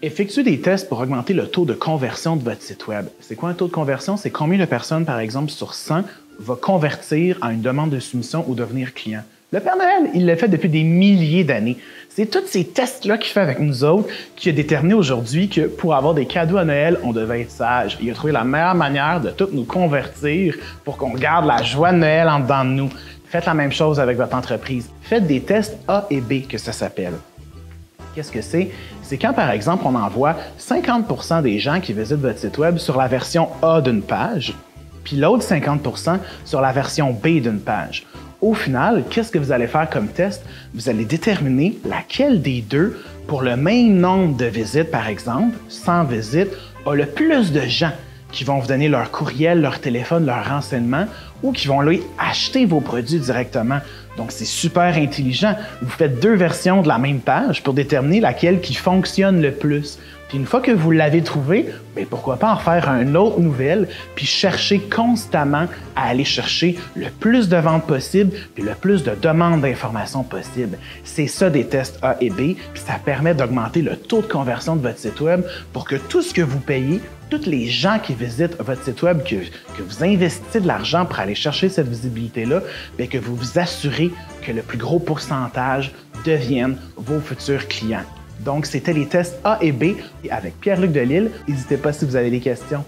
Effectuez des tests pour augmenter le taux de conversion de votre site Web. C'est quoi un taux de conversion? C'est combien de personnes, par exemple, sur 100 va convertir à une demande de soumission ou devenir client. Le Père Noël, il l'a fait depuis des milliers d'années. C'est tous ces tests-là qu'il fait avec nous autres qui a déterminé aujourd'hui que pour avoir des cadeaux à Noël, on devait être sage. Il a trouvé la meilleure manière de tout nous convertir pour qu'on garde la joie de Noël en dedans de nous. Faites la même chose avec votre entreprise. Faites des tests A et B, que ça s'appelle. Qu'est-ce que c'est? C'est quand, par exemple, on envoie 50% des gens qui visitent votre site Web sur la version A d'une page, puis l'autre 50% sur la version B d'une page. Au final, qu'est-ce que vous allez faire comme test? Vous allez déterminer laquelle des deux, pour le même nombre de visites, par exemple, 100 visites, a le plus de gens qui vont vous donner leur courriel, leur téléphone, leurs renseignements ou qui vont aller acheter vos produits directement. Donc, c'est super intelligent. Vous faites deux versions de la même page pour déterminer laquelle qui fonctionne le plus. Puis une fois que vous l'avez trouvé, bien, pourquoi pas en faire une autre nouvelle, puis chercher constamment à aller chercher le plus de ventes possible, puis le plus de demandes d'informations possible. C'est ça des tests A et B, puis ça permet d'augmenter le taux de conversion de votre site Web pour que tout ce que vous payez, tous les gens qui visitent votre site Web, que vous investissez de l'argent pour aller chercher cette visibilité-là, bien, que vous vous assurez que le plus gros pourcentage deviennent vos futurs clients. Donc, c'était les tests A et B avec Pierre-Luc Delisle. N'hésitez pas si vous avez des questions.